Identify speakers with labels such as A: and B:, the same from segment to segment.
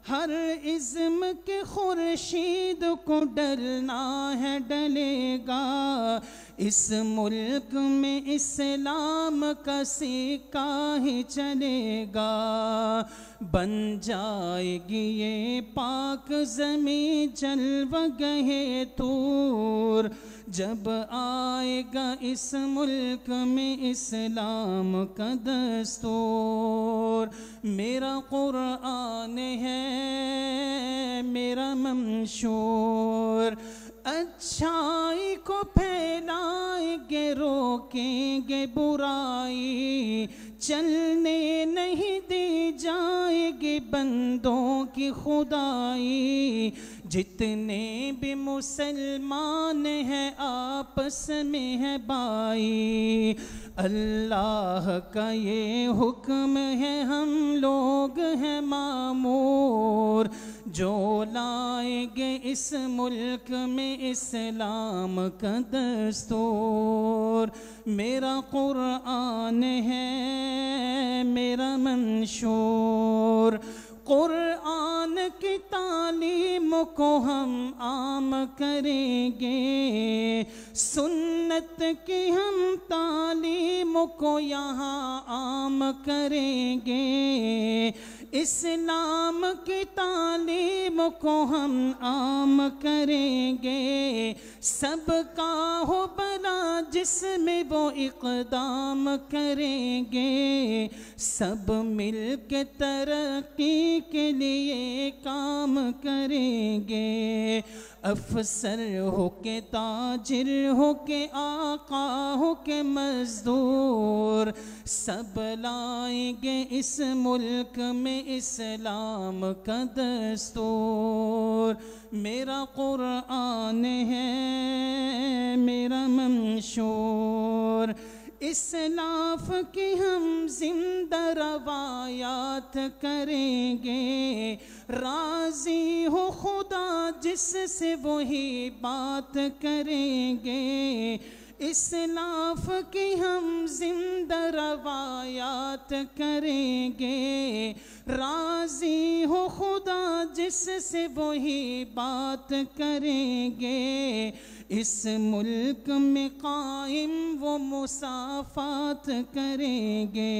A: हर ism के खुर्शीद को डरना है डलेगा। इस मुल्क में इस्लाम का सिक्का ही चलेगा। बन जाएगी ये पाक ज़मीं जलवगहे तूर, जब आएगा इस मुल्क में इस्लाम का दस्तूर। मेरा कुरान है मेरा मंशूर, अच्छाई को फैलाएंगे रोकेंगे बुराई, चलने नहीं दी जाएगी बंदों की खुदाई। जितने भी मुसलमान हैं आपस में है भाई, अल्लाह का ये हुक्म है हम लोग हैं मामूर। जो लाएंगे इस मुल्क में इस्लाम का दस्तूर। मेरा कुरान है मेरा मंशूर, कुरान की तालीम को हम आम करेंगे, सुन्नत की हम तालीम को यहाँ आम करेंगे। इस्लाम की तालीम को हम आम करेंगे, सबका हो बना जिसमें वो इक़दाम करेंगे। सब मिल के तरक्की के लिए काम करेंगे। अफसर हो के ताजिर हो के आका हो के मजदूर, सब लाएंगे इस मुल्क में इस्लाम का दस्तूर। मेरा कुरान है मेरा मंशूर, इस्लाफ की हम जिंदा रवायात करेंगे। राज़ी हो खुदा जिससे वही बात करेंगे। इस्लाफ की हम जिंदा रवायात करेंगे। राज़ी हो खुदा जिससे वही बात करेंगे। इस मुल्क में कायम वो मुसाफात करेंगे।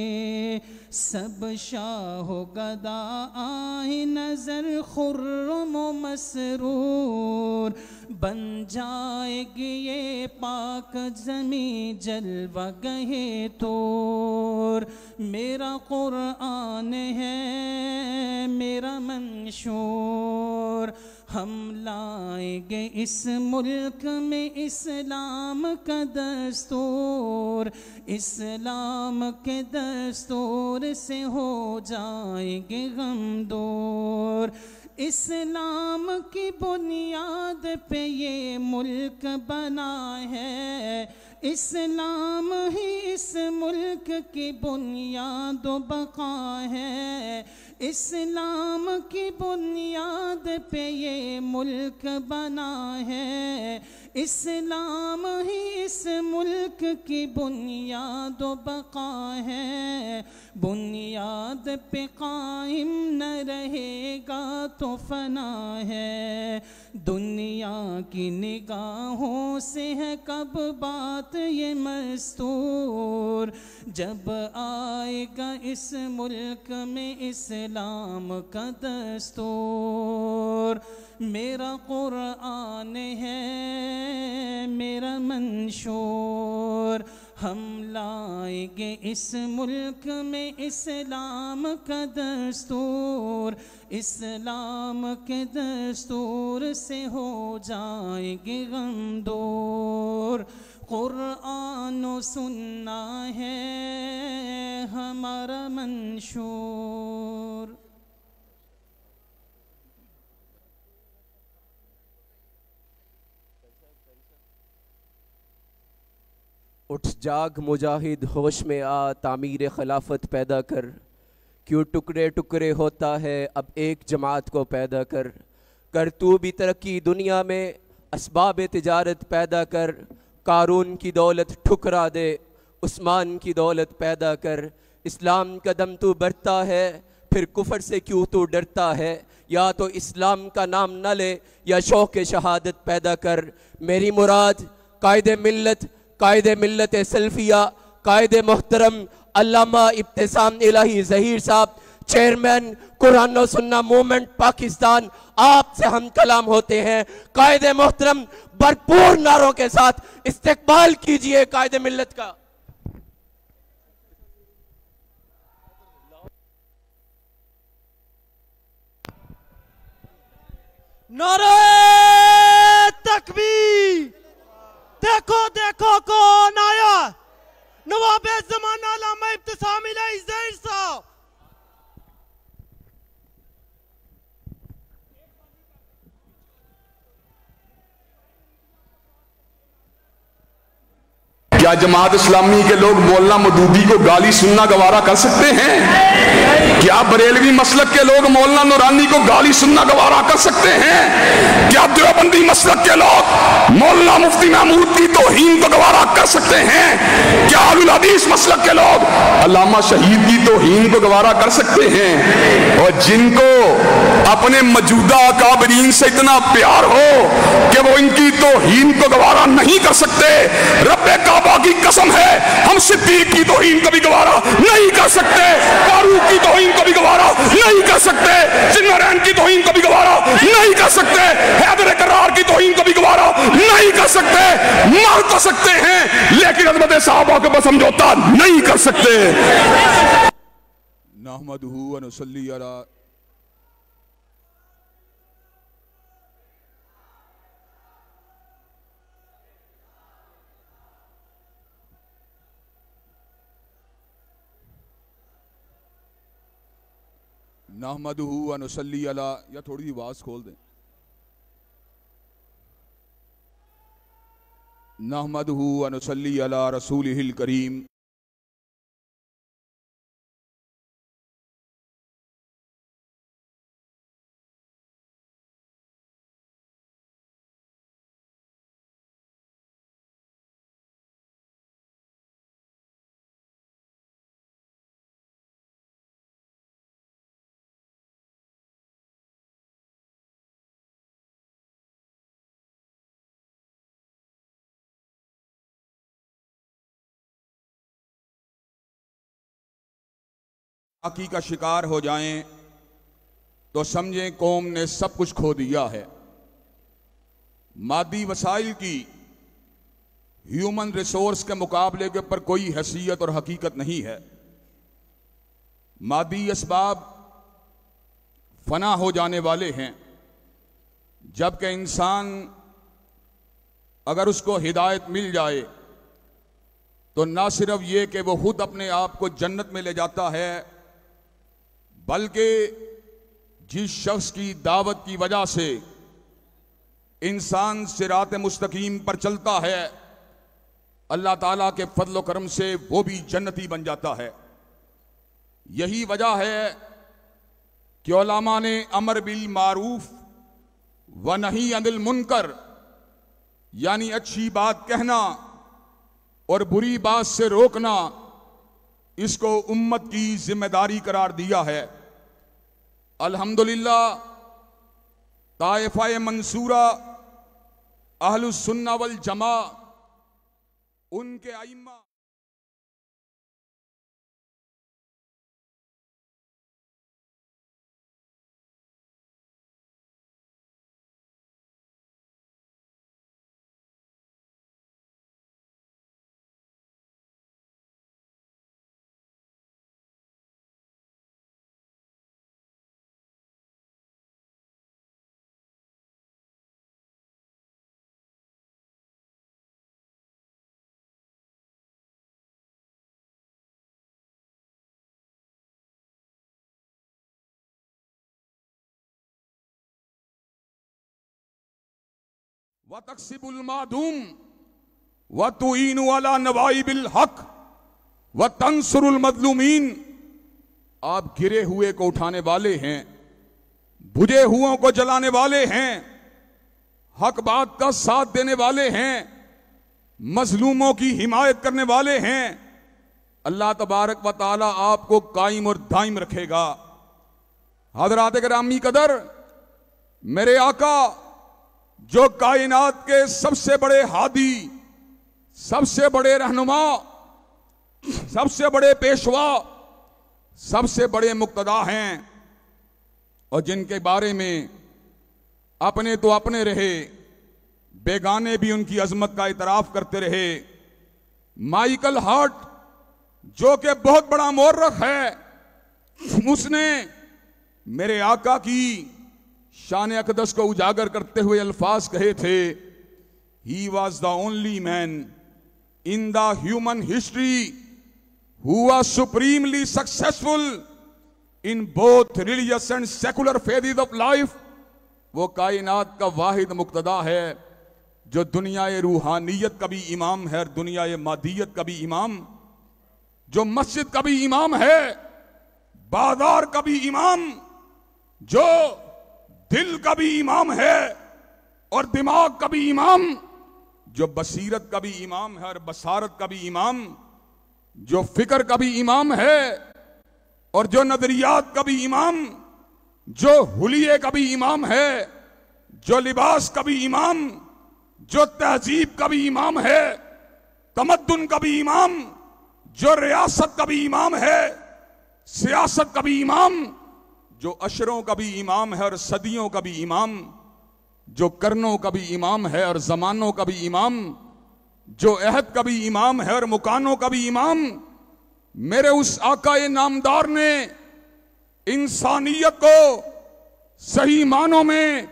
A: सब शाह गदा आए नजर खुर्रम मसरूर, बन जाएगी ये पाक ज़मीं जलवगहे तूर। मेरा कुरान है मेरा मंशूर, हम लाएंगे इस मुल्क में इस्लाम का दस्तूर, इस्लाम के दस्तूर से हो जाएंगे गम दूर। इस्लाम की बुनियाद पे ये मुल्क बना है, इस्लाम ही इस मुल्क की बुनियाद बका है। इस्लाम की बुनियाद पे ये मुल्क बना है, इस्लाम ही इस मुल्क की बुनियाद बका है। बुनियाद पे कायम न रहेगा तो फना है। दुनिया की निगाहों से है कब बात ये मस्तूर, जब आएगा इस मुल्क में इस्लाम का दस्तूर। मेरा कुरान है मेरा मंशूर, हम लाएंगे इस मुल्क में इस्लाम का दस्तूर, इस्लाम के दस्तूर से हो जाएंगे गम दूर। कुरान सुन्ना है हमारा मंशूर।
B: उठ जाग मुजाहिद होश में आ, तामीर खिलाफत पैदा कर, क्यों टुकड़े टुकड़े होता है अब एक जमात को पैदा कर। कर तू भी तरक्की दुनिया में, असबाब तिजारत पैदा कर। कारून की दौलत ठुकरा दे, उस्मान की दौलत पैदा कर। इस्लाम कदम तू बढ़ता है, फिर कुफर से क्यों तू डरता है। या तो इस्लाम का नाम न ले या शौक़ शहादत पैदा कर। मेरी मुराद कायदे मिल्लत, कायदे मिल्लत सल्फिया, कायदे मोहतरम अल्लामा इब्तिसाम इलाही ज़हीर साहब, चेयरमैन कुरान और सुन्ना मूवमेंट पाकिस्तान, आपसे हम कलाम होते हैं। कायदे मोहतरम भरपूर नारों के साथ इस्तेकबाल कीजिए कायदे मिल्लत का।
C: नारे तकबीर। देखो देखो कौन आया, नवाबे ज़माना अल्लामा इब्तिसाम इलाही ज़हीर साहब।
D: क्या जमात इस्लामी के लोग मौलाना मदूदी को गाली सुनना गवारा कर सकते हैं? क्या बरेलवी मसलक के लोग मौलाना नूरानी को गाली सुनना गवारा कर सकते हैं? क्या देवबंदी मसलक के लोग मौलाना मुफ्ती महमूद की तौहीन को गवारा कर सकते हैं? क्या अहलुल हदीस मसलक के लोग अल्लामा शहीद की तौहीन को गवारा कर सकते हैं? और जिनको अपने मौजूदा अकाबरीन से इतना प्यार हो कि वो इनकी तौहीन को गवारा नहीं कर सकते, रब्बे काबा की कसम है हम सिद्दीक की तौहीन को भी गवारा नहीं कर सकते, फारूक की तौहीन को भी गवारा नहीं कर सकते, जिन्नरैन की तौहीन को भी गवारा नहीं कर सकते, हैदर करार की तौहीन को भी गवारा नहीं कर सकते। मार तो सकते हैं लेकिन अज़मत सहाबा के बस समझौता नहीं कर सकते। नहमदुहु व नुसल्ली अला नहमदुहु व नुसल्ली अला, या थोड़ी सी आवाज खोल दें। नहमदुहु व नुसल्ली अला रसूलिहिल करीम। आकी का शिकार हो जाएं तो समझें कौम ने सब कुछ खो दिया है। मादी वसाइल की ह्यूमन रिसोर्स के मुकाबले के ऊपर कोई हैसियत और हकीकत नहीं है। मादी असबाब फना हो जाने वाले हैं, जबकि इंसान अगर उसको हिदायत मिल जाए तो ना सिर्फ ये कि वो खुद अपने आप को जन्नत में ले जाता है, बल्कि जिस शख्स की दावत की वजह से इंसान सिरात मुस्तकीम पर चलता है, अल्लाह ताला के फजल करम से वो भी जन्नती बन जाता है। यही वजह है कि उलमा ने अमर बिल मारूफ व नही अनिल मुनकर, यानी अच्छी बात कहना और बुरी बात से रोकना, इसको उम्मत की जिम्मेदारी करार दिया है। अल्हम्दुलिल्लाह ताइफा मंसूरा अहलुस सुन्ना वल जमा, उनके आइम्मा व तक्सिबुल मादूम व तुईनु अला नवाइबिल हक व तंसुरुल मजलूमीन। आप गिरे हुए को उठाने वाले हैं, बुझे हुओं को जलाने वाले हैं, हक बात का साथ देने वाले हैं, मजलूमों की हिमायत करने वाले हैं। अल्लाह तबारक व ताला आपको कायम और दायम रखेगा। हज़रात गिरामी कदर, मेरे आका जो कायनात के सबसे बड़े हादी, सबसे बड़े रहनुमा, सबसे बड़े पेशवा, सबसे बड़े मुक्तदा हैं, और जिनके बारे में अपने तो अपने रहे, बेगाने भी उनकी अजमत का इतराफ करते रहे। माइकल हार्ट जो कि बहुत बड़ा मौर्रख है, उसने मेरे आका की शान अकदस को उजागर करते हुए अल्फाज कहे थे, he was the only man in the human history who was supremely successful in both religious and secular phases of life. वो कायनात का वाहिद मुक्तदा है जो दुनिया रूहानियत का भी इमाम है और दुनिया मादियत का भी इमाम, जो मस्जिद का भी इमाम है, बाजार का भी इमाम, जो दिल का भी इमाम है और दिमाग का भी इमाम, जो बसीरत का भी इमाम है और बसारत का भी इमाम, जो फिक्र का भी इमाम है और जो नजरियात का भी इमाम, जो हुलिये का भी इमाम है, जो लिबास का भी इमाम, जो तहजीब का भी इमाम है, तमद्दुन का भी इमाम, जो रियासत का भी इमाम है, सियासत का भी इमाम, जो अशरों का भी इमाम है और सदियों का भी इमाम, जो करनों का भी इमाम है और जमानों का भी इमाम, जो अहद का भी इमाम है और मुकानों का भी इमाम। मेरे उस आकाए नामदार ने इंसानियत को सही मानों में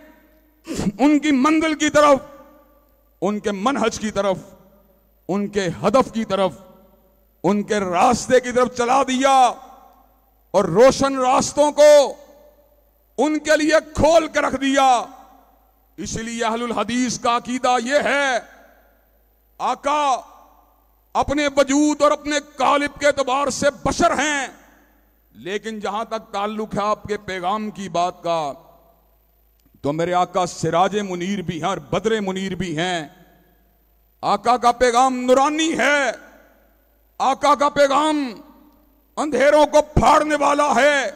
D: उनकी मंजिल की तरफ, उनके मनहज की तरफ, उनके हदफ की तरफ, उनके रास्ते की तरफ चला दिया और रोशन रास्तों को उनके लिए खोल कर रख दिया। इसलिए अहलुल हदीस का अकीदा यह है, आका अपने वजूद और अपने कालिब के एतबार से बशर हैं, लेकिन जहां तक ताल्लुक है आपके पैगाम की बात का, तो मेरे आका सिराज मुनीर भी हैं और बदरे मुनीर भी हैं। आका का पैगाम नूरानी है, आका का पैगाम अंधेरों को फाड़ने वाला है,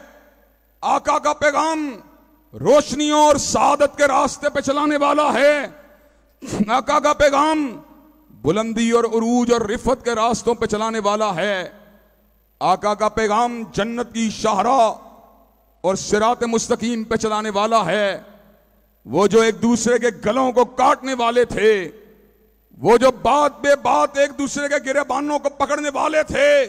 D: आका का पैगाम रोशनियों और सादत के रास्ते पे चलाने वाला है, आका का पैगाम बुलंदी और उरूज और रिफत के रास्तों पे चलाने वाला है, आका का पैगाम जन्नत की शाहरा और सिरात मुस्तकीम पे चलाने वाला है। वो जो एक दूसरे के गलों को काटने वाले थे, वो जो बात बे बात एक दूसरे के गिरेबानों को पकड़ने वाले थे,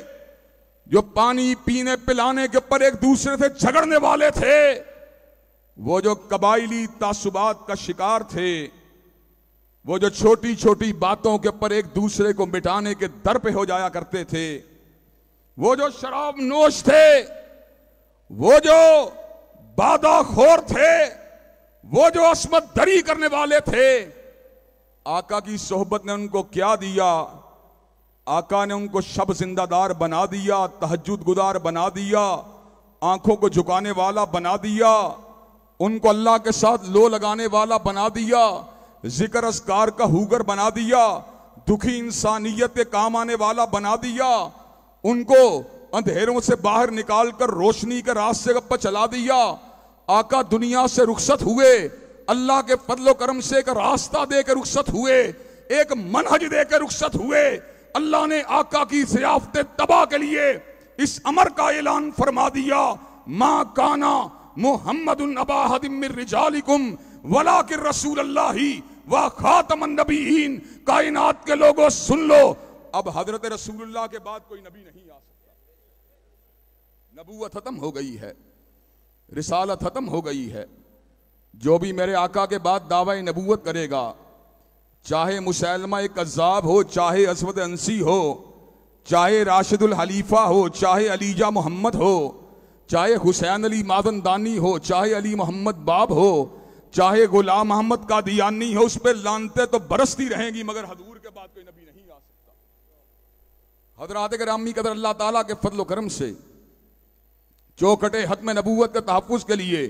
D: जो पानी पीने पिलाने के ऊपर एक दूसरे से झगड़ने वाले थे, वो जो कबाइली तासुबात का शिकार थे, वो जो छोटी छोटी बातों के ऊपर एक दूसरे को मिटाने के दर पे हो जाया करते थे, वो जो शराब नोश थे, वो जो बादाखोर थे, वो जो अस्मत दरी करने वाले थे, आका की सोहबत ने उनको क्या दिया? आका ने उनको शब जिंदादार बना दिया, तहज्जुद गुजार बना दिया, आंखों को झुकाने वाला बना दिया, उनको अल्लाह के साथ लो लगाने वाला बना दिया, जिक्र अस्कार का हुगर बना दिया, दुखी इंसानियत के काम आने वाला बना दिया, उनको अंधेरों से बाहर निकालकर रोशनी के रास्ते पर चला दिया। आका दुनिया से रुखसत हुए, अल्लाह के फजलो करम से एक रास्ता देकर रुखसत हुए, एक मनहज देकर रुखसत हुए। अल्लाह ने आका की ज़ियाफ़त तबा के लिए इस अमर का ऐलान फरमा दिया, मा काना मुहम्मदुन अबा हदिम मिर रिजालिकुम वलाकिन रसूलुल्लाही व खातमन नबीयीन। कायनात के लोगों सुन लो, अब हजरत रसूलुल्लाह के बाद कोई नबी नहीं आ सकता। नबूवत खत्म हो गई है, रिसालत खत्म हो गई है। जो भी मेरे आका के बाद दावा नबूवत करेगा, चाहे मुसैलमा एक कज़्ज़ाब हो, चाहे असवद अंसी हो, चाहे राशिदुल हलीफा हो, चाहे अलीजा मोहम्मद हो, चाहे हुसैन अली मादनदानी हो, चाहे अली मोहम्मद बाब हो, चाहे गुलाम मोहम्मद कादियानी हो, उस पर लानते तो बरसती रहेंगी, मगर हजूर के बाद कोई नबी नहीं आ सकता। हजरात गिरामी कदर, अल्लाह ताला के फजल करम से चौखटे हत्म नबूवत के तहफ़्फ़ुज़ के लिए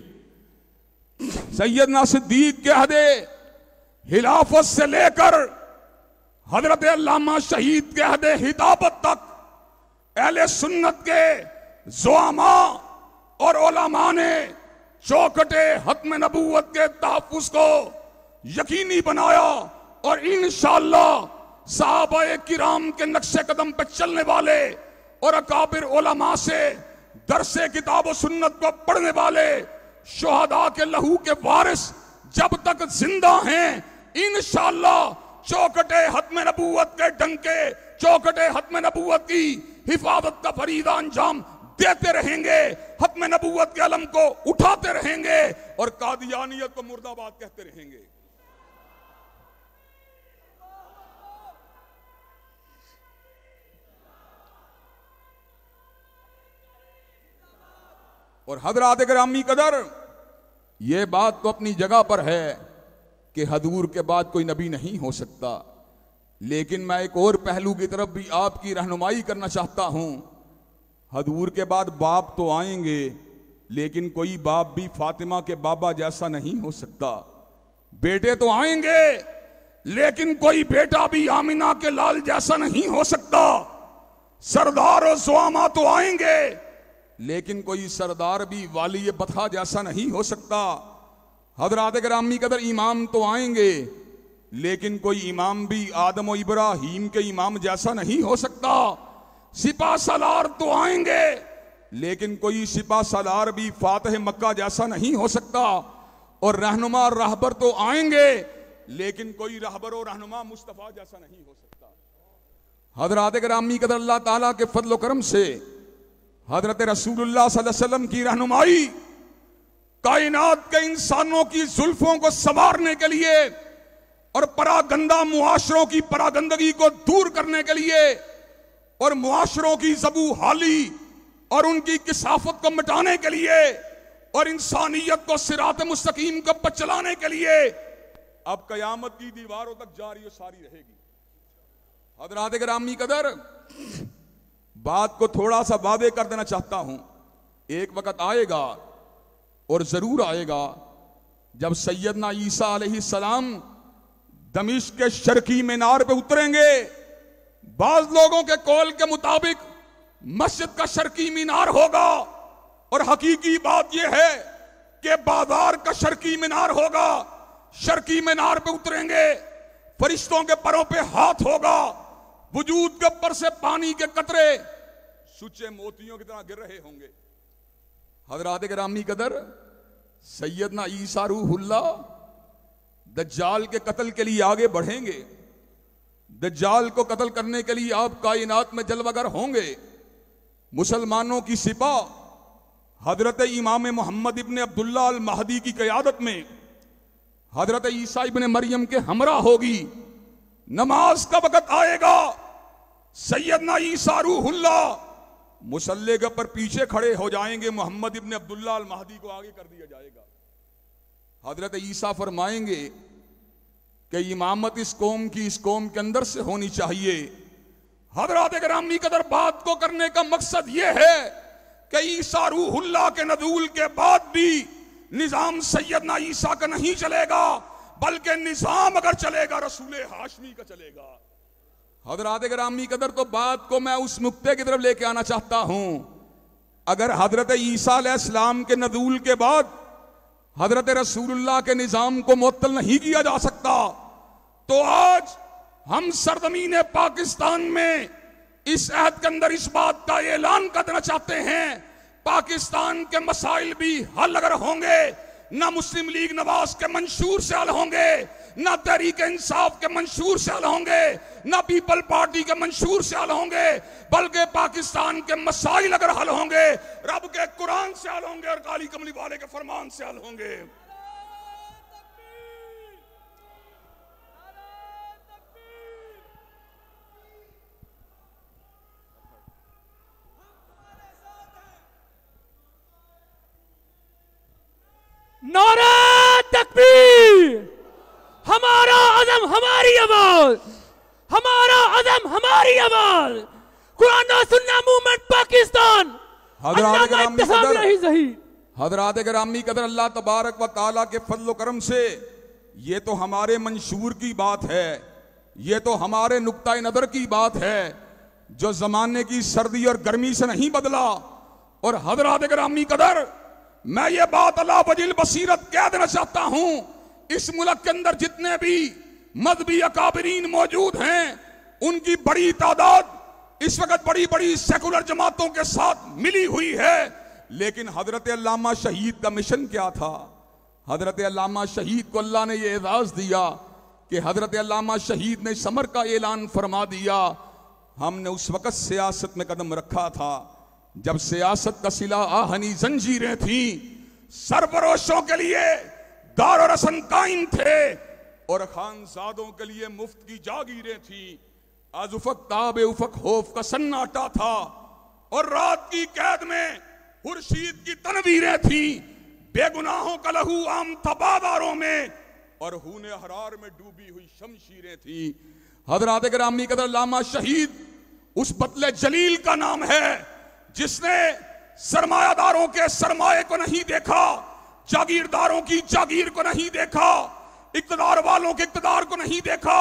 D: सैयदना सिद्दीक के अहदे हिलाफत से लेकर हजरत अल्लामा शहीद के अहदे हिदाबत तक अहले सुन्नत के ज़ुआमा और उलमा ने चौखटे हत्म नबूवत के तहफ़्फ़ुज़ को यकीनी बनाया और इंशाअल्लाह सहाबाए किराम के नक्शे कदम पर चलने वाले और अकाबिर उलमा से दरसे किताब और सुन्नत को पढ़ने वाले शुहदा के लहू के वारिस जब तक जिंदा हैं, इंशाअल्लाह चौखटे हत्म नबूवत के डंके, चौखटे हत्म नबूवत की हिफाजत का फरीदा अंजाम देते रहेंगे, हत्म नबूवत के अलम को उठाते रहेंगे और कादियानियत को मुर्दाबाद कहते रहेंगे। और हजरात गिरामी कदर, ये बात तो अपनी जगह पर है कि हजूर के बाद कोई नबी नहीं हो सकता, लेकिन मैं एक और पहलू की तरफ भी आपकी रहनुमाई करना चाहता हूं। हजूर के बाद बाप तो आएंगे, लेकिन कोई बाप भी फातिमा के बाबा जैसा नहीं हो सकता। बेटे तो आएंगे, लेकिन कोई बेटा भी आमिना के लाल जैसा नहीं हो सकता। सरदार और ज़ुआमा तो आएंगे, लेकिन कोई सरदार भी वाली बथा जैसा नहीं हो सकता। हजरात गिरामी कदर, इमाम तो आएंगे, लेकिन कोई इमाम भी आदम और इब्राहीम के इमाम जैसा नहीं हो सकता। सिपा सलार तो आएंगे, लेकिन कोई सिपा सलार भी फातिह मक्का जैसा नहीं हो सकता। और रहनुमा रहबर तो आएंगे, लेकिन कोई रहबर और रहनुमा मुस्तफा जैसा नहीं हो सकता। हजरात गिरामी कदर, अल्लाह ताला के फजल करम से हजरत रसूलुल्लाह सल्लल्लाहु अलैहि वसल्लम की रहनुमाई कायनात के इंसानों की जुल्फों को संवारने के लिए और परागंदा मुआशरों की परागंदगी को दूर करने के लिए और मुआशरों की ज़बू हाली और उनकी किसाफत को मिटाने के लिए और इंसानियत को सिरात मुस्तकीम को पर चलाने के लिए अब कयामत की दीवारों तक जारी और सारी रहेगी। हजरात गिरामी कदर, बात को थोड़ा सा वादे कर देना चाहता हूं। एक वक्त आएगा और जरूर आएगा जब सैयदना ईसा अलैहिस्सलाम दमिश्क के शर्की मीनार पे उतरेंगे। बाज लोगों के कौल के मुताबिक मस्जिद का शर्की मीनार होगा, और हकीकी बात यह है कि बाजार का शर्की मीनार होगा। शर्की मीनार पे उतरेंगे, फरिश्तों के परों पे हाथ होगा, वजूद के ऊपर से पानी के कतरे सुचे मोतियों की तरह गिर रहे होंगे। हजरात गिरामी कदर, सैयदना ईसा रूहुल्लाह दज्जाल के कत्ल के लिए आगे बढ़ेंगे। दज्जाल को कत्ल करने के लिए आप कायनात में जलवागर होंगे। मुसलमानों की सिपा हजरत इमाम मोहम्मद इब्ने अब्दुल्ला अल महदी की क़यादत में हजरत ईसा इब्ने मरियम के हमरा होगी। नमाज का वक़्त आएगा, सैयदना ईसा रूहुल्लाह मुसल्ले के पर पीछे खड़े हो जाएंगे, मोहम्मद इब्ने अब्दुल्ला अल महदी को आगे कर दिया जाएगा। हजरत ईसा फरमाएंगे कि इमामत इस कौम की इस कौम के अंदर से होनी चाहिए। हजरत गिरामी कदर बात को करने का मकसद यह है कि ईसा रूहुल्लाह के नज़ूल के बाद भी निजाम सैयदना ईसा का नहीं चलेगा, बल्कि निजाम अगर चलेगा रसूल हाशमी का चलेगा। हजरत गिरामी कदर तो बात को मैं उस नुक्ते की तरफ लेके आना चाहता हूं। अगर हजरत ईसा अलैहिस्सलाम के नज़ूल के बाद हजरत रसूलुल्लाह के निजाम को मुअत्तल नहीं किया जा सकता, तो आज हम सरजमीन पाकिस्तान में इस अहद के अंदर इस बात का ऐलान कर देना चाहते हैं, पाकिस्तान के मसाइल भी हल अगर होंगे, ना मुस्लिम लीग नवाज के मंशूर से हल होंगे, ना तहरीक इंसाफ के मंशूर से हल होंगे, ना पीपल पार्टी के मंशूर से हल होंगे, बल्कि पाकिस्तान के मसाइल अगर हल होंगे रब के कुरान से हल होंगे और काली कमली वाले के फरमान से हल होंगे।
C: नारा तकबीर, हमारा अज़म हमारी आवाज, हमारा अज़म हमारी आवाज, कुरान और सुन्ना मूवमेंट पाकिस्तान।
D: हज़रात गिरामी कदर अल्लाह तबारक व तआला के फज़ल व करम से ये तो हमारे मंशूर की बात है, ये तो हमारे नुक्ता नज़र की बात है जो ज़माने की सर्दी और गर्मी से नहीं बदला। और हज़रात गिरामी कदर मैं ये बात अल्लाह वजील बसीरत कह देना चाहता हूं, इस मुल्क के अंदर जितने भी मज़हबी अकाबरीन मौजूद हैं उनकी बड़ी तादाद इस वक्त बड़ी बड़ी सेकुलर जमातों के साथ मिली हुई है। लेकिन हजरत अल्लामा शहीद का मिशन क्या था? हजरत अल्लामा शहीद को अल्लाह ने यह एजाज दिया कि हजरत अल्लामा शहीद ने समर का ऐलान फरमा दिया। हमने उस वक्त सियासत में कदम रखा था जब सियासत का सिला आहनी जंजीरें थी, सरफरोशों के लिए दार और रसन कायम थे और खानजादों के लिए मुफ्त की जागीरें थी। आज उफक ताबे उफक खौफ का सन्नाटा था और रात की कैद में खुर्शीद की तनवीरें थी। बेगुनाहों का लहू आम था बाजारों में और खून हरार में डूबी हुई शमशीरें थी। हजरात गिरामी कदर अल्लामा शहीद उस बतले जलील का नाम है जिसने सरमायादारों के सरमाए को नहीं देखा, जागीरदारों की जागीर को नहीं देखा, इक्तदार वालों के इक्तदार को नहीं देखा,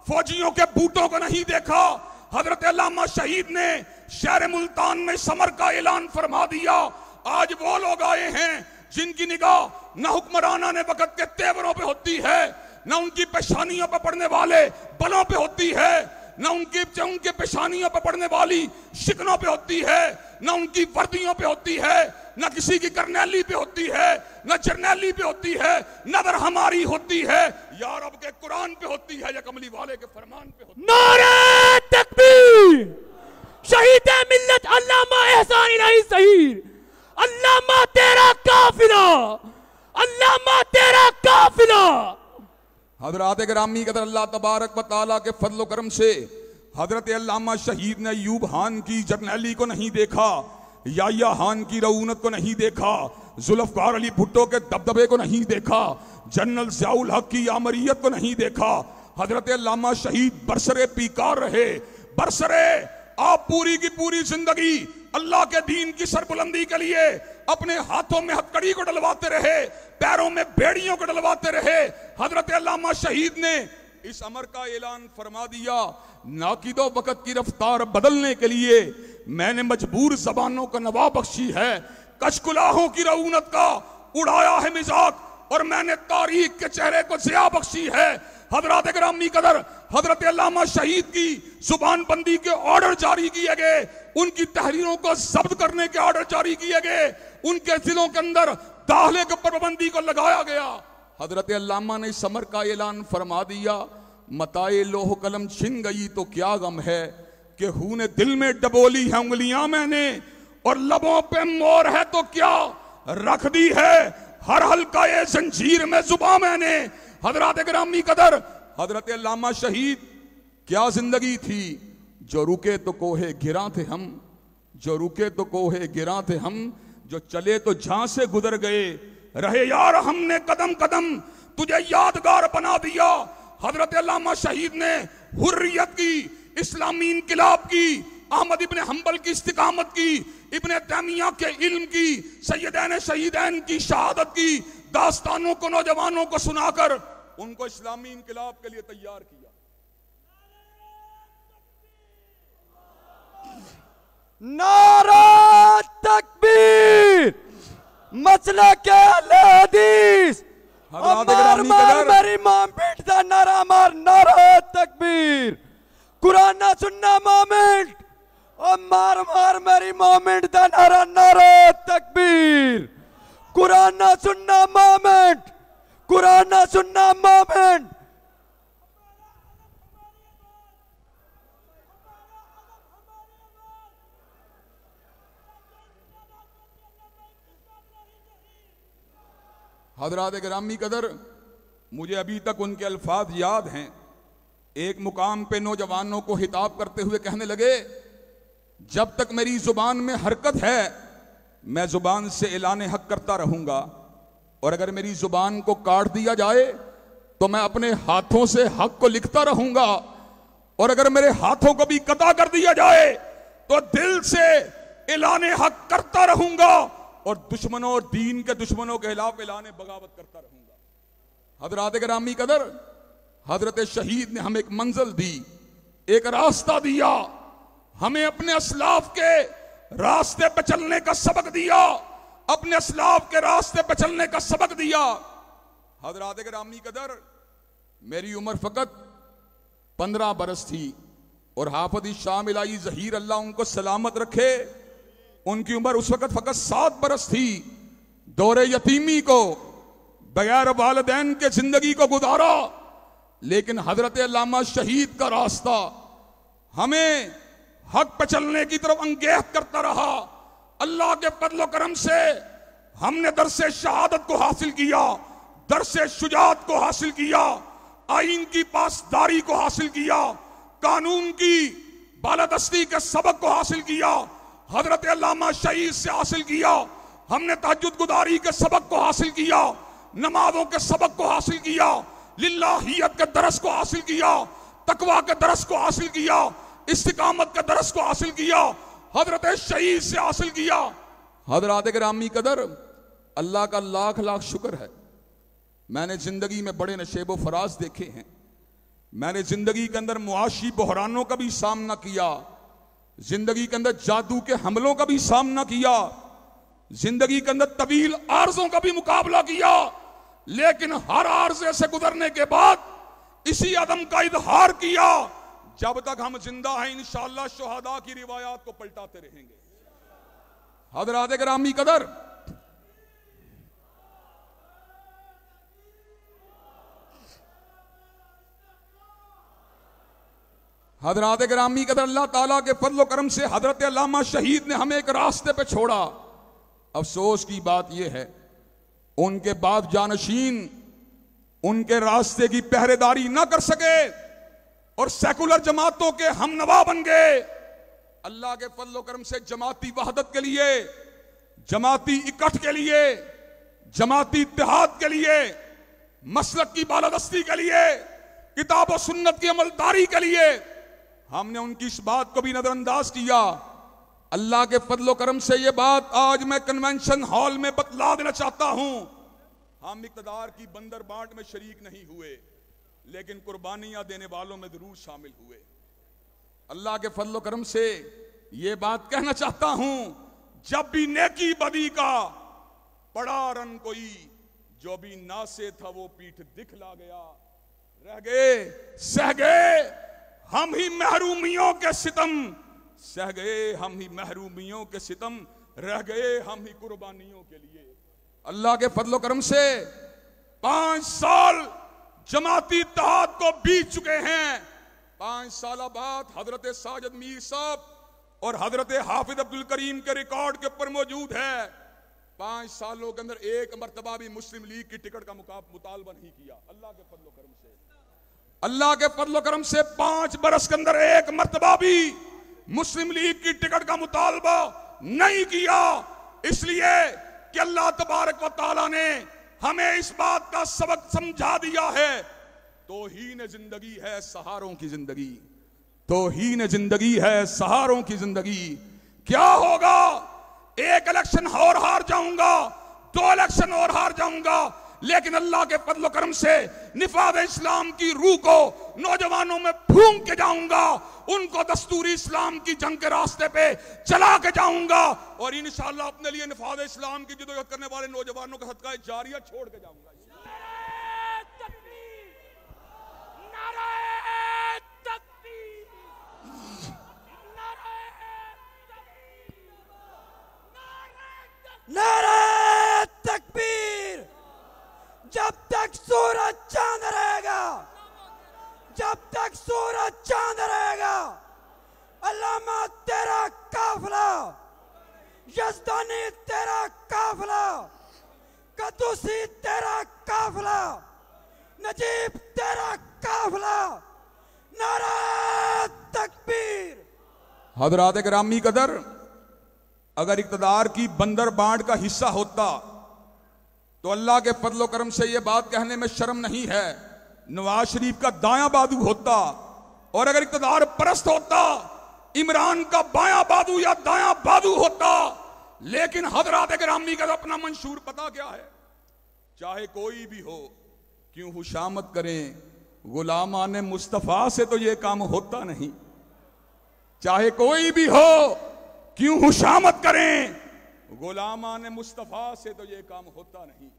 D: फौजियों के बूटों को नहीं देखा। हजरत अल्लामा शहीद ने शहर मुल्तान में समर का ऐलान फरमा दिया। आज वो लोग आए हैं जिनकी निगाह न हुक्मराना ने वक़्त के तेवरों पे होती है, न उनकी पेशानियों पर पड़ने वाले बलों पे होती है, न उनके पेशानियों पर पड़ने वाली शिकनों पे होती है, न उनकी वर्दियों पे होती है, न किसी की करनैली पे होती है, न जर्नैली पे होती है, नजर हमारी होती है या रब के कुरान पे होती है या कमली वाले के फरमान पे होती है।
C: नारे तकबीर, शहीद मिल्लत अल्लामा एहसान इलाही शहीद, अल्लामा तेरा काफिला, अल्लामा तेरा काफिला।
D: हजरात गिरामी कदर अल्लाह तबारक व तआला के फजल करम से हजरत अल्लामा शहीद ने अयूब खान की जर्नैली को नहीं देखा, याया खान की रऊनत को नहीं देखा, जुल्फकार अली भुट्टो के दबदबे को नहीं देखा, जनरल ज़ियाउल हक की आमरीयत को नहीं देखा। हजरत अल्लामा शहीद बरसरे पीकार रहे, बरसरे आप पूरी की पूरी जिंदगी अल्लाह के दीन की सरबुलंदी के लिए अपने हाथों में हथकड़ी को डलवाते रहे, पैरों में बेड़ियों को डलवाते रहे। हजरत अल्लामा शहीद ने इस अमर का ऐलान फरमा दिया, नाकिदो वक़्त की रफ्तार बदलने के लिए मैंने मजबूर जबानों को नवा बख्शी है, कशकुलाहों की रऊनत का उड़ाया है मिजाक और मैंने तारीख के चेहरे को ज़िया बख्शी है। हजरत गिरामी कदर हजरत अल्लामा शहीद की जुबान बंदी के ऑर्डर जारी किए गए, उनकी तहरीरों को जब्त करने के ऑर्डर जारी किए गए, उनके जिलों के अंदर दाखिले के ऊपर पाबंदी को लगाया गया। हजरत अल्लामा ने समर का ऐलान फरमा दिया, मताए लोह कलम छिन गई तो क्या गम है कि खून दिल में डबोली है उंगलियां मैंने और लबों पे मोर है तो क्या, रख दी है हर हल्का ये जंजीर में जुबां मैंने। हजरात गिरामी कदर, हजरत अल्लामा शहीद क्या जिंदगी थी। जो रुके तो कोहे गिरा थे हम, जो रुके तो कोहे गिरा थे हम, जो चले तो जहां से गुजर गए, रहे यार हमने कदम कदम तुझे यादगार बना दिया। हजरत अल्लामा शहीद ने हुर्रियत की, इस्लामी इनकिलाब की, अहमद इब्ने हंबल की इस्तिकामत की, इब्ने तैमिया के इल्म की, सैयदैन शहीदैन की शहादत की दास्तानों को नौजवानों को सुनाकर उनको इस्लामी इनकिलाब के लिए तैयार किया।
C: नारा तकबीर, मसला के हदीस, मार मार मेरी मां पीट दा नारा मार, नारा तकबीर, कुरान ना सुनना मोमेंट, और मार मार मेरी मोमेंट दा नारा, नारा तकबीर, कुरान ना सुनना मोमेंट, कुरान ना सुनना मोमेंट।
D: हजरात गिरामी कदर, मुझे अभी तक उनके अल्फाज याद हैं। एक मुकाम पे नौजवानों को हिताब करते हुए कहने लगे, जब तक मेरी जुबान में हरकत है मैं जुबान से ऐलान हक करता रहूंगा, और अगर मेरी जुबान को काट दिया जाए तो मैं अपने हाथों से हक को लिखता रहूंगा, और अगर मेरे हाथों को भी कता कर दिया जाए तो दिल से ऐलान हक करता रहूंगा, और दुश्मनों और दीन के दुश्मनों के खिलाफ ऐलान बगावत करता रहूंगा। हजरात गिरामी कदर, हजरत शहीद ने हमें एक मंजिल दी, एक रास्ता दिया, हमें अपने असलाफ के रास्ते पे चलने का सबक दिया, अपने असलाफ के रास्ते पे चलने का सबक दिया। हजरात गिरामी कदर, मेरी उम्र फकत 15 बरस थी, और हाफिज शामिल आई जहीर अल्लाह उनको सलामत रखे, उनकी उम्र उस वक्त फकत 7 बरस थी। दौरे यतीमी को बगैर वालिदैन के जिंदगी को गुजारा, लेकिन हजरत अल्लामा शहीद का रास्ता हमें हक पे चलने की तरफ अंगेज करता रहा। अल्लाह के फज़ल करम से हमने दरसे शहादत को हासिल किया, दरसे शुजात को हासिल किया, आईन की पासदारी को हासिल किया, कानून की बालादस्ती के सबक को हासिल किया, हजरत अल्लामा शहीद से हासिल किया। हमने तहज्जुद गुदारी के सबक को हासिल किया, नमाजों के सबक को हासिल किया, लिल्लाहियत के दरस को हासिल किया, तकवा के दरस को हासिल किया, इस्तिकामत के दरस को हासिल किया, हजरत शहीद से हासिल किया। हजरात गिरामी कदर, अल्लाह का लाख लाख शुक्र है, मैंने जिंदगी में बड़े नशेबो फराज देखे हैं। मैंने जिंदगी के अंदर मुआशी बहरानों का भी सामना किया, जिंदगी के अंदर जादू के हमलों का भी सामना किया, जिंदगी के अंदर तवील आर्जों का भी मुकाबला किया, लेकिन हर आर्जे से गुजरने के बाद इसी अदम का इजहार किया, जब तक हम जिंदा हैं इंशाअल्लाह शुहदा की रिवायात को पलटाते रहेंगे। हजरात गिरामी कदर, हजरात गिरामी कदर, अल्लाह ताला के फजल करम से हजरत अल्लामा शहीद ने हमें एक रास्ते पे छोड़ा। अफसोस की बात यह है, उनके बाद जानशीन उनके रास्ते की पहरेदारी ना कर सके और सेकुलर जमातों के हम नवा बन गए। अल्लाह के फजल करम से जमाती वहदत के लिए, जमाती इकट्ठ के लिए, जमाती इत्तेहाद के लिए, मसलक की बालादस्ती के लिए, किताब और सुन्नत की अमलदारी के लिए हमने उनकी इस बात को भी नजरअंदाज किया। अल्लाह के फजल करम से ये बात आज मैं कन्वेंशन हॉल में बतला देना चाहता हूं। हम इक़्तिदार की बंदर बांट में शरीक नहीं हुए, लेकिन कुर्बानियां देने वालों में जरूर शामिल हुए। अल्लाह के फजल करम से ये बात कहना चाहता हूं, जब भी नेकी बदी का पड़ा रन कोई, जो भी नासे था वो पीठ दिखला गया। रह गए सह गए हम ही महरूमियों के सितम, सह गए हम ही महरूमियों के सितम, रह गए हम ही कुर्बानियों के लिए। अल्लाह के फजल करम से 5 साल जमाती इत्तेहाद को बीत चुके हैं। 5 साल बाद हजरत साजिद मीर साहब और हजरत हाफिज अब्दुल करीम के रिकॉर्ड के ऊपर मौजूद है, 5 सालों के अंदर एक मर्तबा भी मुस्लिम लीग की टिकट का मुतालबा नहीं किया। अल्लाह के फजल करम से, अल्लाह के फजल करम से 5 बरस के अंदर एक मर्तबा भी मुस्लिम लीग की टिकट का मुतालबा नहीं किया, इसलिए कि अल्लाह तबारक व तआला ने हमें इस बात का सबक समझा दिया है, तौहीन जिंदगी है सहारों की जिंदगी, तौहीन जिंदगी है सहारों की जिंदगी। क्या होगा, एक इलेक्शन और हार जाऊंगा, 2 इलेक्शन और हार जाऊंगा, लेकिन अल्लाह के फजल करम से निफाद इस्लाम की रूह को नौजवानों में फूंक के जाऊंगा, उनको दस्तूरी इस्लाम की जंग के रास्ते पे चला के जाऊंगा, और इंशाअल्लाह अपने लिए निफाद इस्लाम की जद्दोजहद करने वाले नौजवानों का सदका जारिया छोड़ के जाऊंगा।
C: नारे तकबीर। जब तक सूरज चांद रहेगा, जब तक सूरज चांद रहेगा, अल्लामा तेरा काफिला, यज़दानी तेरा काफिला, कद्दूसी तेरा काफिला, नजीब तेरा काफिला। नारे तकबीर।
D: हज़रात गिरामी कदर, अगर इक़्तिदार की बंदर बांट का हिस्सा होता तो अल्लाह के फजल करम से यह बात कहने में शर्म नहीं है, नवाज शरीफ का दायां बाजू होता, और अगर इक़्तिदार परस्त होता इमरान का बायां बाजू या दायां बाजू होता। लेकिन हज़रात गिरामी का अपना मंशूर पता क्या है, चाहे कोई भी हो क्यों खुशामद करें, गुलामान मुस्तफ़ा से तो यह काम होता नहीं। चाहे कोई भी हो क्यों खुशामद करें, गुलामान मुस्तफा से तो ये काम होता नहीं।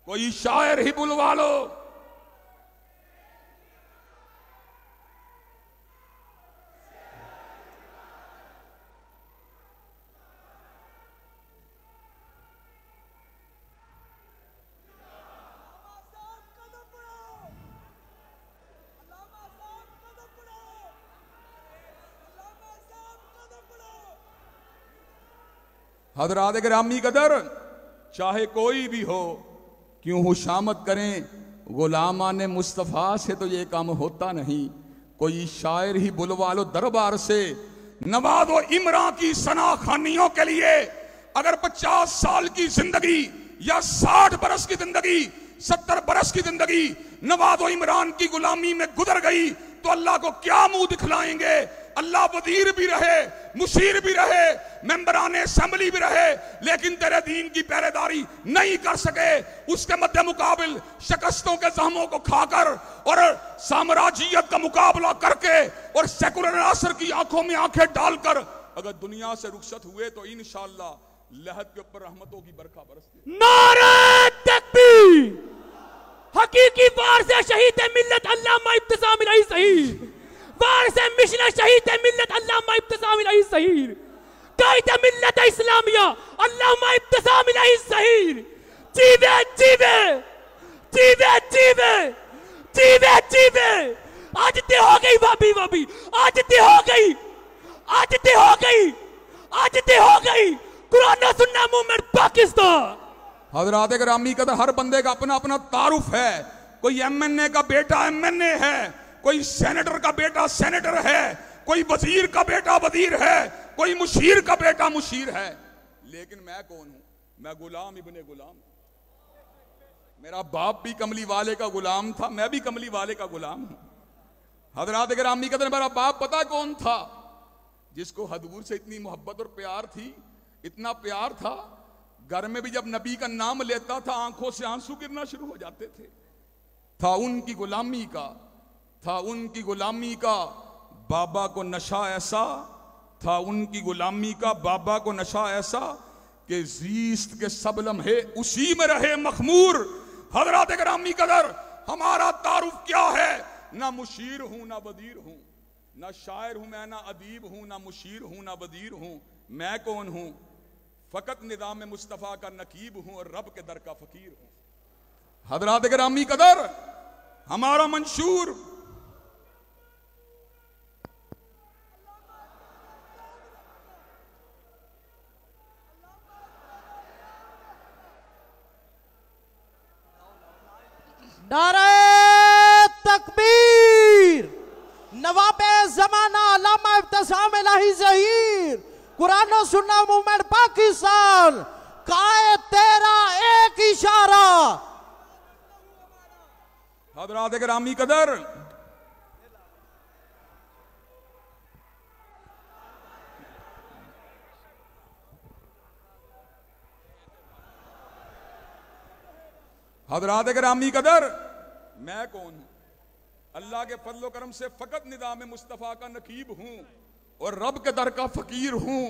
D: कोई शायर ही बुलवा लो, हज़रात गिरामी कदर, चाहे कोई भी हो क्यों खुशामद करें, गुलामान मुस्तफ़ा से तो ये काम होता नहीं। कोई शायर ही बुलवा लो दरबार से, नवाज़ो इमरान की सना खानियों के लिए अगर 50 साल की जिंदगी या 60 बरस की जिंदगी, 70 बरस की जिंदगी नवाज़ो इमरान की गुलामी में गुजर गई तो अल्लाह को क्या मुंह दिखलाएंगे। अल्लाह वजीर भी रहे, मुशीर भी रहे, मेंबरान असेंबली भी रहे, लेकिन तेरे दीन की पहरेदारी नहीं कर सके। उसके मध्य मुकाबिल शिकस्तों के जख्मों को खाकर और साम्राज्यियत का मुकाबला करके और सेकुलर नासर की आंखों में आंखें डालकर अगर दुनिया से रुखसत हुए तो इंशाअल्लाह लहद के ऊपर रहमतों की बरखा बरसती।
E: नारे तकबीर। हकीकी वार से शहीद मिल्लत अल्लामा इब्तिसाम इलाही शहीद, वार से मिशन शहीद मिल्लत अल्लामा इब्तिसाम इलाही शहीद, कायदे मिल्लत इस्लामिया अल्लामा इब्तिसाम इलाही शहीद। जीवे जीवे जीवे जीवे जीवे जीवे। आज ते हो गई भाभी भाभी, आज ते हो गई, आज ते हो गई, आज ते हो गई कुरान सुन्ना मूवमेंट पाकिस्तान।
D: हज़रात गिरामी कदर, हर बंदे का अपना अपना तारुफ है। कोई एमएनए का बेटा एमएनए है, कोई सेनेटर का बेटा सेनेटर है, कोई वजीर का बेटा वजीर है, कोई मुशीर का बेटा मुशीर है। लेकिन मैं कौन हूं? मैं गुलाम इब्ने गुलाम। मेरा बाप भी कमली वाले का गुलाम था, मैं भी कमली वाले का गुलाम हूं। हज़रात गिरामी कदर, मेरा बाप पता कौन था? जिसको हजूर से इतनी मोहब्बत और प्यार थी, इतना प्यार था, घर में भी जब नबी का नाम लेता था आंखों से आंसू गिरना शुरू हो जाते थे। था उनकी गुलामी का, था उनकी गुलामी का बाबा को नशा ऐसा, था उनकी गुलामी का बाबा को नशा ऐसा कि जीस्त के सब लम्हे उसी में रहे मखमूर। हज़रात गिरामी कदर, हमारा तारुफ क्या है? ना मुशीर हूं ना वजीर हूं, ना शायर हूं मैं, ना अदीब हूं, ना मुशीर हूं, ना वजीर हूं। मैं कौन हूं? फकत निज़ाम मुस्तफ़ा का नकीब हूं और रब के दर का फकीर हूं। हज़रात गिरामी कदर, हमारा मंशूर
F: नारे तकबीर। नवाबे जमाना अल्लामा इब्तिसाम इलाही ज़हीर, कुरान और सुन्नत मूवमेंट पाकिस्तान, काए तेरा एक इशारा।
D: हज़रात गिरामी कदर, हज़रात गिरामी कदर, मैं कौन हूं? अल्लाह के फजल करम से फकत निज़ाम मुस्तफ़ा का नकीब हूं और रब के दर का फकीर हूं।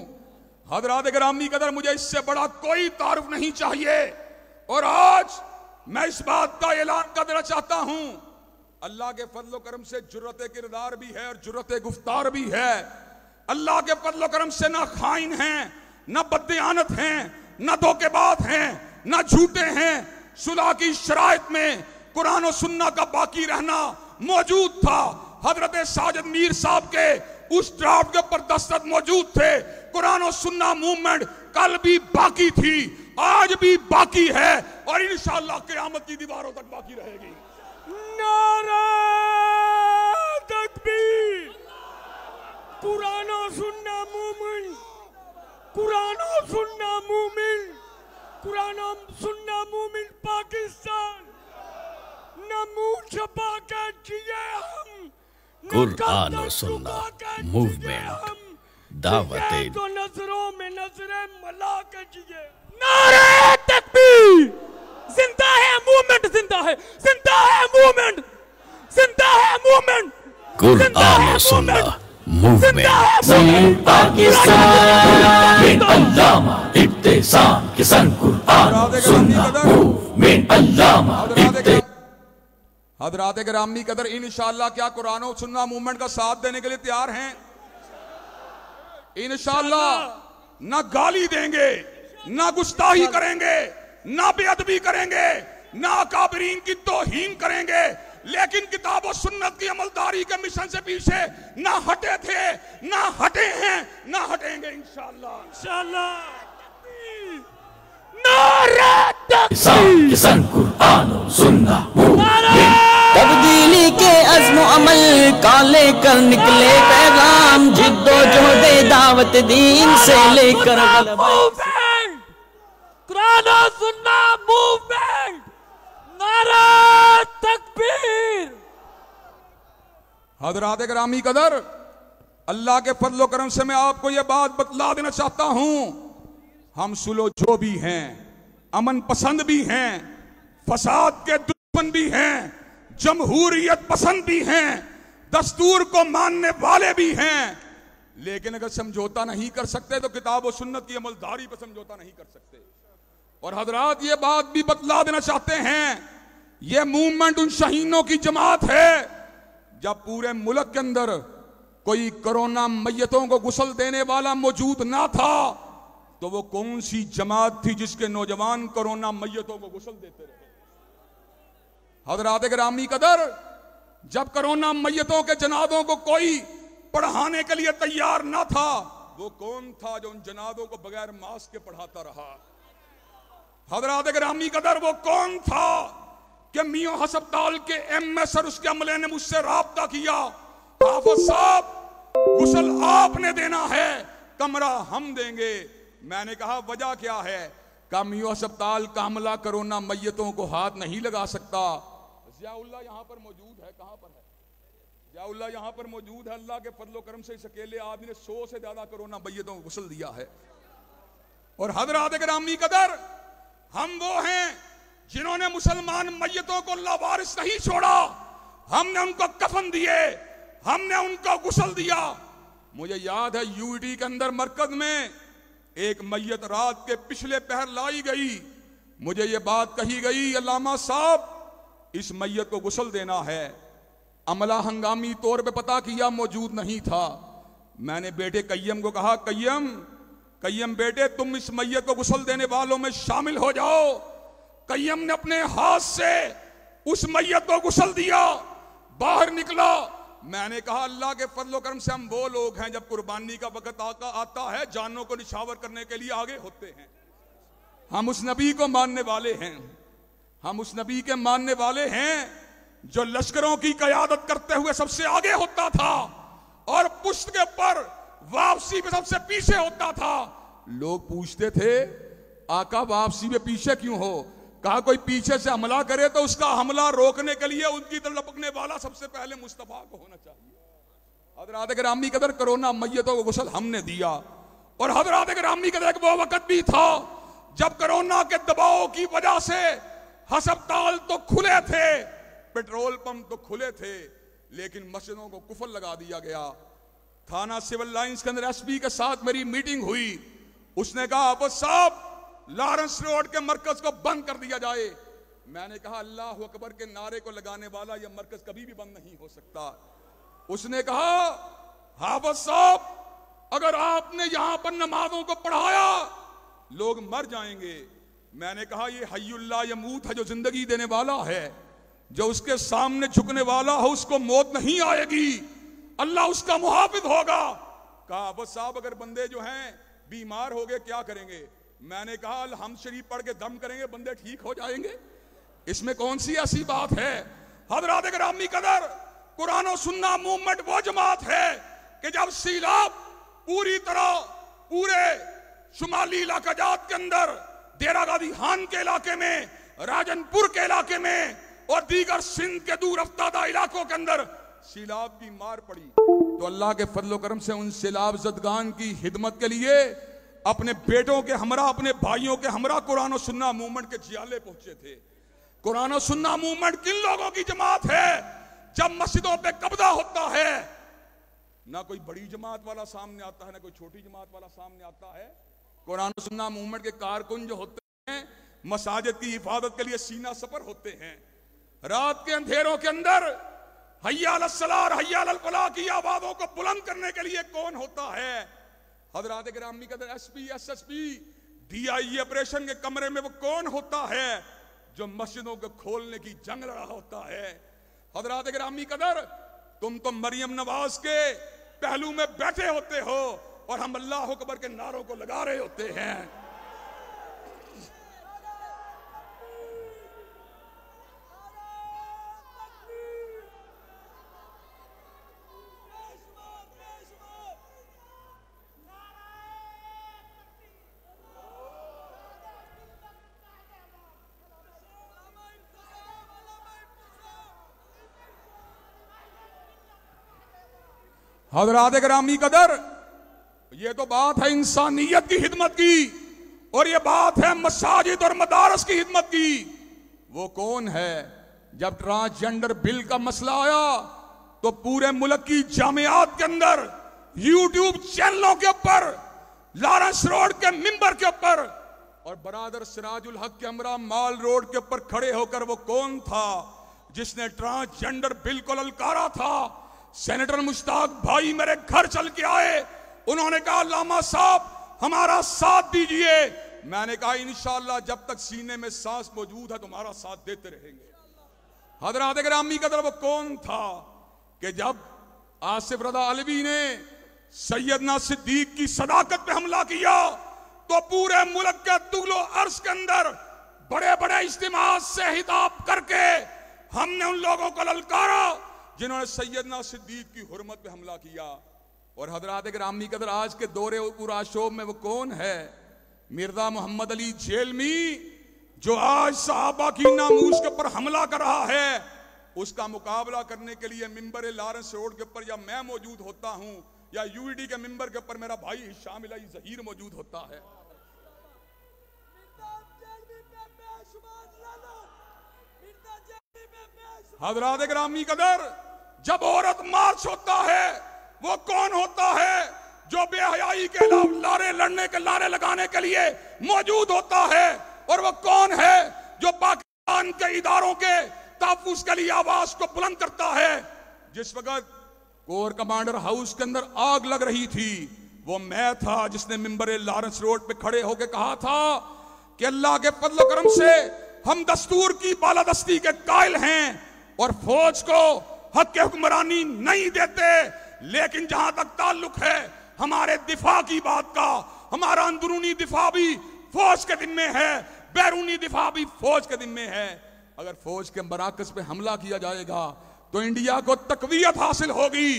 D: हज़रात गिरामी कदर, मुझे इससे बड़ा कोई तारुफ नहीं चाहिए। और आज मैं इस बात का ऐलान कर देना चाहता हूं, अल्लाह के फजल करम से जुर्रत किरदार भी है और जुर्रत गुफ्तार भी है। अल्लाह के फजल करम से ना खाइन हैं, ना बददियानत हैं, ना धोखेबाज हैं, ना झूठे हैं। सुलह की शराइत में कुरान और सुन्ना का बाकी रहना मौजूद था। हजरत साजिद मीर साहब के उस ड्राफ्ट के ऊपर दस्तखत मौजूद थे। कुरान और सुन्ना मूवमेंट कल भी बाकी थी, आज भी बाकी है और इंशाअल्लाह क़यामत की दीवारों तक बाकी रहेगी।
E: नारा तकबीर। कुरान और सुन्ना मूवमेंट, कुरान और सुन्ना मूवमेंट, कुरान और सुन्ना मूवमेंट पाकिस्तान। न मुंह छपा के जिए हम,
G: कुरान और सुन्ना मूवमेंट दावते
E: तो नजरों में नजरें मिला के जिए। नारे तकबीर। जिंदा है मूवमेंट, जिंदा है, जिंदा है मूवमेंट, जिंदा है मूवमेंट।
G: कुरान और सुन्ना मूवमेंट
H: पाकिस्तान। अल्लामा इब्तिसाम किसान कुरान सुन्ना मूवमेंट। अल्लामा
D: हज़रात गिरामी कदर, इंशाअल्लाह क्या कुरान और सुन्ना मूवमेंट का साथ देने के लिए तैयार हैं? इंशाअल्लाह ना गाली देंगे, ना गुस्ताही करेंगे, ना बेअदबी करेंगे, ना अकाबरीन की तौहीन करेंगे, लेकिन किताब और सुन्नत की अमलदारी के मिशन से पीछे ना हटे थे, ना हटे हैं, ना हटेंगे इंशाअल्लाह। इंशाअल्लाह।
H: किसान कुरान सुन्ना
I: तब्दीली के अज़्म अमल का लेकर निकले पैगाम, जिद्दोजहद दावत दीन से लेकर
E: कुरान और सुन्ना मूवमेंट। नारा तकबीर।
D: हज़रात गिरामी कदर, अल्लाह के फजल करम से मैं आपको यह बात बतला देना चाहता हूं, हम सुलो जो भी हैं, अमन पसंद भी हैं, फसाद के दुश्मन भी हैं, जमहूरियत पसंद भी हैं, दस्तूर को मानने वाले भी हैं, लेकिन अगर समझौता नहीं कर सकते तो किताब और सुन्नत की अमलदारी पर समझौता नहीं कर सकते। और हजरात ये बात भी बतला देना चाहते हैं, ये मूवमेंट उन शहीनों की जमात है। जब पूरे मुल्क के अंदर कोई कोरोना मैयतों को गुस्ल देने वाला मौजूद ना था, तो वो कौन सी जमात थी जिसके नौजवान कोरोना मैयतों को गुस्ल देते रहे? हजरात गिरामी कदर, जब कोरोना मैयतों के जनाजों को कोई पढ़ाने के लिए तैयार ना था, वो कौन था जो उन जनाजों को बगैर मास्क के पढ़ाता रहा? हजरात गिरामी कदर, वो कौन था कि मियां हस्पताल के एमएस और उसके अमले ने मुझसे राब्ता किया, हाफिज साहब गुस्ल आपने देना है, कमरा हम देंगे। मैंने कहा वजह क्या है? का मियां हस्पताल का अमला कोरोना मैयतों को हाथ नहीं लगा सकता। जियाउल्लाह यहां पर मौजूद है, कहां पर है जियाउल्लाह? यहां पर मौजूद है। अल्लाह के फजलो करम से इस अकेले आदमी ने 100 से ज्यादा कोरोना मैयतों को गुस्ल दिया है। और हजरात गिरामी कदर, हम वो हैं जिन्होंने मुसलमान मैयतों को लावारिस नहीं छोड़ा, हमने उनको कफन दिए, हमने उनको गुस्ल दिया। मुझे याद है यूटी के अंदर मरकज में एक मैयत रात के पिछले पहर लाई गई, मुझे ये बात कही गई, अल्लामा साहब इस मैयत को गुस्ल देना है। अमला हंगामी तौर पे पता किया, मौजूद नहीं था। मैंने बेटे कय्यम को कहा, कय्यम बेटे तुम इस मैयत को गुस्ल देने वालों में शामिल हो जाओ। कय्यम ने अपने हाथ से उस मैयत को गुस्ल दिया, बाहर निकला। मैंने कहा अल्लाह के फजलो करम से हम वो लोग हैं जब कुर्बानी का वक्त आता है, जानों को निछावर करने के लिए आगे होते हैं। हम उस नबी को मानने वाले हैं। हम उस नबी के मानने वाले हैं जो लश्करों की क़यादत करते हुए सबसे आगे होता था और पुश्त के ऊपर वापसी में सबसे पीछे होता था। लोग पूछते थे आका वापसी में पीछे क्यों हो? कहा कोई पीछे से हमला करे तो उसका हमला रोकने के लिए उनकी तरफ लपकने वाला सबसे पहले मुस्तफा को होना चाहिए। हजरात गिरामी कदर कोरोना मैयतों को गुस्ल हमने दिया और हजरात गिरामी कदर वो वक्त भी था जब कोरोना के दबाव की वजह से अस्पताल तो खुले थे, पेट्रोल पंप तो खुले थे, लेकिन मस्जिदों को कुफल लगा दिया गया। थाना सिविल लाइंस के अंदर एसपी के साथ मेरी मीटिंग हुई। उसने कहा अब्बा साहब लॉरेंस रोड के मरकज को बंद कर दिया जाए। मैंने कहा अल्लाह अकबर के नारे को लगाने वाला यह मरकज कभी भी बंद नहीं हो सकता। उसने कहा हाफिज साहब अगर आपने यहां पर नमाजों को पढ़ाया लोग मर जाएंगे। मैंने कहा ये हय्युल्ला यमूत है, जो जिंदगी देने वाला है, जो उसके सामने झुकने वाला हो उसको मौत नहीं आएगी, अल्लाह उसका मुहाफिज होगा। कहा हाफिज साहब अगर बंदे जो हैं बीमार हो गए क्या करेंगे? मैंने कहा हम शरीफ पढ़ के दम करेंगे, बंदे ठीक हो जाएंगे। इसमें कौन सी ऐसी बात है? हजरात गिरामी कदर कुरान और सुन्ना मूवमेंट वो जमात है कि जब सीलाब पूरी तरह पूरे शुमाली इलाका जात के अंदर डेरा गादी हान के इलाके में, राजनपुर के इलाके में और दीगर सिंध के दूर अफ्तादा इलाकों के अंदर सीलाब की मार पड़ी तो अल्लाह के फजलो करम से उन सीलाब जदगान की हिदमत के लिए अपने बेटों के हमरा, अपने भाइयों के हमरा कुरान और सुन्ना मूवमेंट के जियाले पहुंचे थे। कुरान और सुन्ना मूवमेंट किन लोगों की जमात है? जब मस्जिदों पे कब्जा होता है ना कोई बड़ी जमात वाला सामने आता है ना कोई छोटी जमात वाला सामने आता है। कुरान और सुन्ना मूवमेंट के कारकुन जो होते हैं मसाजिद की हिफाजत के लिए सीना सफर होते हैं। रात के अंधेरों के अंदर हय्या अलस सलाह हय्या अलल फलाह की आवाजों को बुलंद करने के लिए कौन होता है? हजरात गिरामी कदर एसपी एसएसपी डीआई ऑपरेशन के कमरे में वो कौन होता है जो मस्जिदों को खोलने की जंग लड़ा होता है? हजरात गिरामी कदर तुम तो मरियम नवाज के पहलू में बैठे होते हो और हम अल्लाह अकबर के नारों को लगा रहे होते हैं। हजरात गिरामी कदर ये तो बात है इंसानियत की हिदमत की और ये बात है मसाजिद और मदारस की हिदमत की। वो कौन है? जब ट्रांसजेंडर बिल का मसला आया तो पूरे मुल्क की जामियात के अंदर यूट्यूब चैनलों के ऊपर लॉरेंस रोड के मिंबर के ऊपर और बरादर सिराजुल हक के हमरा माल रोड के ऊपर खड़े होकर वो कौन था जिसने ट्रांसजेंडर बिल को ललकारा था? सेनेटर मुश्ताक भाई मेरे घर चल के आए, उन्होंने कहा लामा साहब हमारा साथ दीजिए। मैंने कहा इंशाअल्लाह जब तक सीने में सांस मौजूद है तुम्हारा साथ देते रहेंगे। हजरात गिरामी कदर वो कौन था कि जब आसिफ रजा अलवी ने सैयदना सिद्दीक की सदाकत पे हमला किया तो पूरे मुल्क के तुगलो अर्ज के अंदर बड़े बड़े इज्तिमा से हिताब करके हमने उन लोगों को ललकारा जिन्होंने सैयदना सिद्दीक की हुर्मत पे हमला किया। और हजरात गिरामी कदर आज के दौरे पुराशोभ में वो कौन है? मिर्जा मोहम्मद अली झेलमी जो आज सहाबा की नामूस के ऊपर हमला कर रहा है, उसका मुकाबला करने के लिए मिंबर लॉरेंस रोड के ऊपर या मैं मौजूद होता हूं या यूईडी के मिंबर के ऊपर मेरा भाई हिशाम इलाही जहीर मौजूद होता है। हजरात गिरामी कदर जब औरत मार्च होता है वो कौन होता है जो बेहयाई के लारे लड़ने के लारे लगाने के लिए मौजूद होता है? और वो कौन है जो पाकिस्तान के इदारों के तहफ्फुज़ के लिए आवाज को बुलंद करता है? जिस वक्त कोर कमांडर हाउस के अंदर आग लग रही थी वो मैं था जिसने मिंबर लॉरेंस रोड पे खड़े होकर कहा था कि अल्लाह के फजल करम से हम दस्तूर की बालादस्ती के कायल हैं और फौज को हक के हुक्मरानी नहीं देते, लेकिन जहां तक ताल्लुक है हमारे दिफा की बात का, हमारा अंदरूनी दिफा भी फौज के जिम्मे है, बैरूनी दिफा भी फौज के जिम्मे है। अगर फौज के मराकज पे हमला किया जाएगा तो इंडिया को तकवीयत हासिल होगी।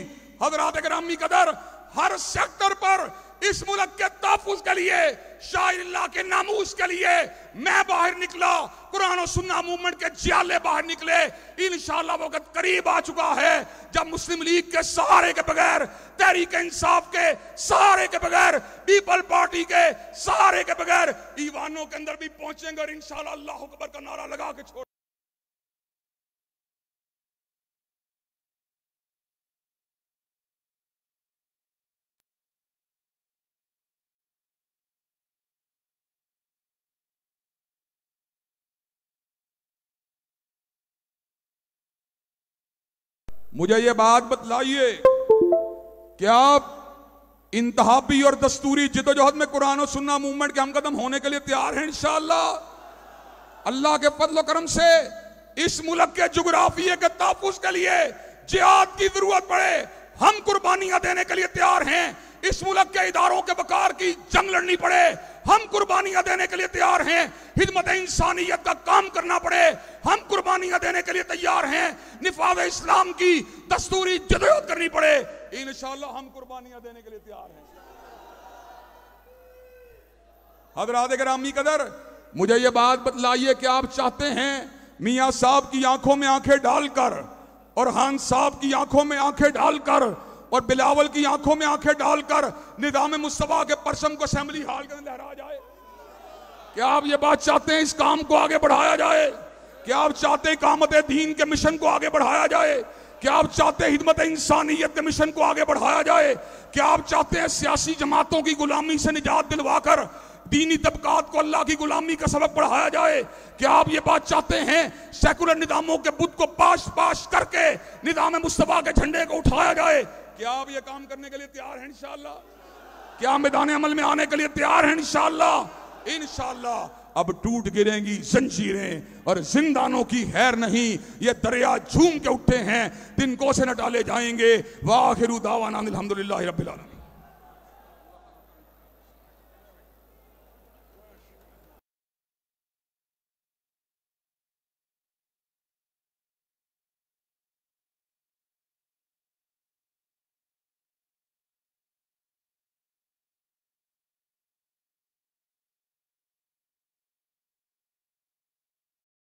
D: हज़रात गिरामी कदर, हर सेक्टर पर इस मुल्क के तहफ़्फ़ुज़ के लिए, शाइरिल्लाह के नामूस के लिए मैं बाहर निकला, कुरान और सुन्ना मूवमेंट के जियाले बाहर निकले। इंशाअल्लाह वो वक्त करीब आ चुका है जब मुस्लिम लीग के सहारे के बगैर, तहरीक इंसाफ के सहारे के बगैर, पीपल पार्टी के सहारे के बगैर ईवानों के अंदर भी पहुंचेंगे और इंशाअल्लाह अल्लाहु अकबर का नारा लगा के छोड़। मुझे ये बात बतलाइए, क्या आप इंतहाबी और दस्तूरी जिद्दोजहद में कुरान और सुन्ना मूवमेंट के हम कदम होने के लिए तैयार हैं? इंशाअल्लाह अल्लाह के फजल करम से इस मुल्क के जुग्राफिये के तहफ़्फ़ुज़ के लिए जिहाद की जरूरत पड़े, हम कुर्बानियां देने के लिए तैयार हैं। इस मुल्क के इदारों के वकार की जंग लड़नी पड़े, हम कुर्बानियां देने के लिए तैयार हैं। खिदमत इंसानियत का काम करना पड़े, हम कुर्बानियां देने के लिए तैयार हैं। निफाज़ इस्लाम की दस्तूरी जदोजहद करनी पड़े, इंशाअल्लाह हम कुर्बानियां देने के लिए तैयार हैं। हज़रात गिरामी कदर, मुझे ये बात बतलाइए कि आप चाहते हैं मियां साहब की आंखों में आंखें डालकर और खान साहब की आंखों में आंखें डालकर और बिलावल की आंखों में आंखें डालकर निज़ाम मुस्तफा के परचम को असेंबली हाल के अंदर लहराया जाए? क्या आप ये बात चाहते हैं इस काम को आगे बढ़ाया जाए? क्या आप चाहते हैं इकामत दीन के मिशन को आगे बढ़ाया जाए? क्या आप चाहते हैं खिदमत इंसानियत के मिशन को आगे बढ़ाया जाए? क्या आप चाहते हैं सियासी जमातों की गुलामी से निजात दिलवाकर दीनी तबकात को अल्लाह की गुलामी का सबक पढ़ाया जाए? क्या आप ये बात चाहते हैं सेकुलर निज़ामों के बुत को पाश पाश करके निज़ाम मुस्तफा के झंडे को उठाया जाए? क्या आप ये काम करने के लिए तैयार हैं? इंशाअल्लाह क्या मैदान अमल में आने के लिए तैयार हैं? इंशाअल्लाह इंशाअल्लाह अब टूट गिरेंगी जंजीरें और जिंदानों की खैर नहीं, ये दरिया झूम के उठे हैं, तिनको से न डाले जाएंगे। वाखिरु दावाना अल्हम्दुलिल्लाहि रब्बिल आलमीन।